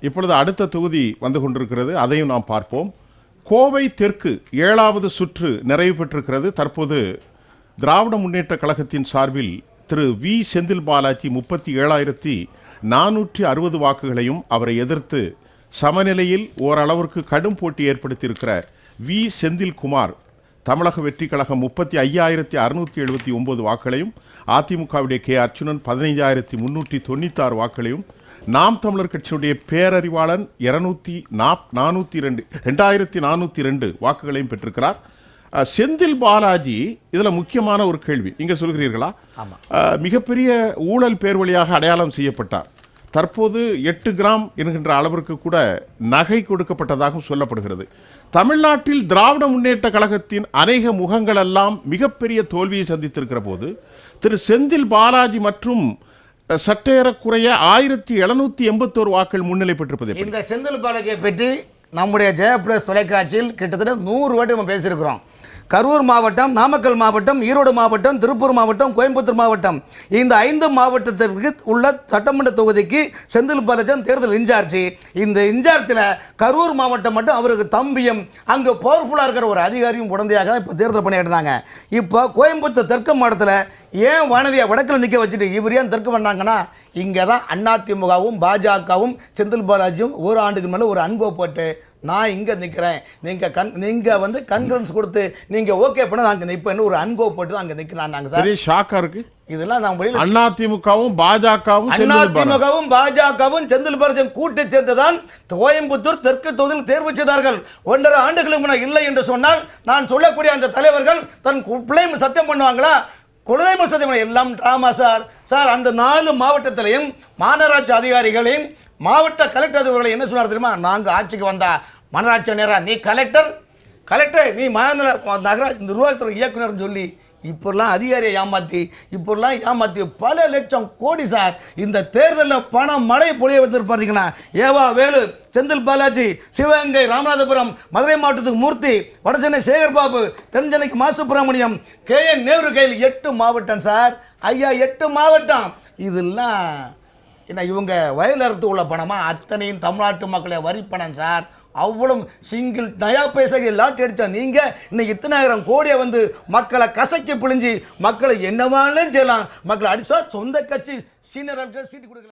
இப்பொழுது அடுத்த தொகுதி வந்து கொண்டிருக்கிறது, அதையும் நாம் பார்ப்போம். கோவை தெற்கு 7வது சுற்று நிறைவு பெற்றிருக்கிறது. தற்போது திராவிட முன்னேற்ற கழகத்தின் சார்பில் திரு வி செந்தில் பாலாஜி 37,460 வாக்குகளையும், அவரை எதிர்த்து சமநிலையில் ஓரளவிற்கு கடும் போட்டி ஏற்படுத்தியிருக்கிற வி செந்தில்குமார் தமிழக வெற்றி கழகம் 35,679 வாக்குகளையும், அதிமுகவுடைய கே அர்ச்சுனன் 15,396 வாக்குகளையும், நாம் தமிழர் கட்சியுடைய பேரறிவாளன் 2,402 வாக்குகளையும் பெற்றிருக்கிறார். செந்தில் பாலாஜி இதில் முக்கியமான ஒரு கேள்வி, நீங்க சொல்கிறீர்களா? மிகப்பெரிய ஊழல் பேர் வழியாக அடையாளம் செய்யப்பட்டார். தற்போது 8 கிராம் என்கின்ற அளவிற்கு கூட நகை கொடுக்கப்பட்டதாகவும் சொல்லப்படுகிறது. தமிழ்நாட்டில் திராவிட முன்னேற்ற கழகத்தின் அநேக முகங்கள் எல்லாம் மிகப்பெரிய தோல்வியை சந்தித்திருக்கிற போது திரு செந்தில் பாலாஜி மற்றும் சற்றேறக்குறைய 1,781 வாக்கள் முன்னிலை பெற்றிருப்பது. இந்த செந்தில் பாலாஜியை பற்றி நம்முடைய ஜெயபிரஸ் தொலைக்காட்சியில் கிட்டத்தட்ட 100 வாட்டி நம்ம பேசியிருக்கிறோம். கரூர் மாவட்டம், நாமக்கல் மாவட்டம், ஈரோடு மாவட்டம், திருப்பூர் மாவட்டம், கோயம்புத்தூர் மாவட்டம், இந்த 5 மாவட்டத்திற்கு உள்ள சட்டமன்ற தொகுதிக்கு செந்தில் பாலாஜி தேர்தல் இன்சார்ஜ். இந்த இன்சார்ஜில் கரூர் மாவட்டம் மட்டும் அவருக்கு தம்பியும் அங்கே பவர்ஃபுல்லாக இருக்கிற ஒரு அதிகாரியும் உடந்தையாக தான் இப்போ தேர்தல் பண்ணிட்டுறாங்க. இப்போ கோயம்புத்தூர் தெற்கு மாவட்டத்தில் ஏன் வானதியை வடக்கில் நிற்க வச்சுட்டு இவர் ஏன் தெற்கு பண்ணாங்கன்னா, இங்கே தான் அதிமுகவும் பாஜகவும் செந்தில் பாலாஜியும் ஒரு ஆண்டுக்கு மேலே ஒரு அன்பை போட்டு நான் இங்கே நிற்கிறேன், நீங்கள் வந்து கன்ஃபரன்ஸ் கொடுத்து நீங்கள் ஓகே பண்ண நாங்கள் நிற்பேன்னு ஒரு அன்கோ போட்டு தான் அங்கே நிற்கிறான். நாங்கள் சார் ஷாக்காக இருக்கு. இதெல்லாம் நான் அதிமுகவும் பாஜகவும் செந்தில் பாலாஜி கூட்டு சேர்ந்துதான் கோயம்புத்தூர் தெற்கு தொகுதியில் தேர்வு செய்தார்கள். 1.5 ஆண்டுகளுக்கு முன்னால் இல்லை என்று சொன்னால் நான் சொல்லக்கூடிய அந்த தலைவர்கள் தன் பிள்ளையும் சத்தியம் பண்ணுவாங்களா? குலதெய்வ சத்தியம் எல்லாம் டிராமா சார். அந்த 4 மாவட்டத்திலையும் மாநகராட்சி அதிகாரிகளையும் மாவட்ட கலெக்டர் அதிகாரிகளை என்ன சொன்னார் தெரியுமா? நாங்கள் ஆட்சிக்கு வந்தா மாநகராட்சி நேரம் நீ கலெக்டர், நீ நகராட்சி நிர்வாகத்துறை இயக்குனர் சொல்லி இப்போல்லாம் அதிகாரியை ஏமாற்றி பல லட்சம் கோடி சார் இந்த தேர்தலில் பணம் மழை பொழிய வந்திருப்பாருங்கன்னா, ஏவா வேலு, செந்தில் பாலாஜி, சிவகங்கை, ராமநாதபுரம், மதுரை மாவட்டத்துக்கு மூர்த்தி, வடசென்னை சேகர்பாபு, தென்சென்னைக்கு மா சுப்பிரமணியம், KN நேரு கையில் 8 மாவட்டம் சார். ஐயா 8 மாவட்டம். இதெல்லாம் என்ன இவங்க வயல் அறுத்து உள்ள பணமா? அத்தனையும் தமிழ்நாட்டு மக்களை வரி பணம் சார். அவ்வளவு சிங்கிள் நயா பைசாக்கு லாட்டி அடித்தா நீங்கள் இன்னைக்கு 10,000 கோடியை வந்து மக்களை கசக்கி பிழிஞ்சு மக்களை என்னவாலும் செய்யலாம். மக்களை அடிச்சா சொந்த கட்சி சீனியர்களுக்கு சீட்டு கொடுக்கல.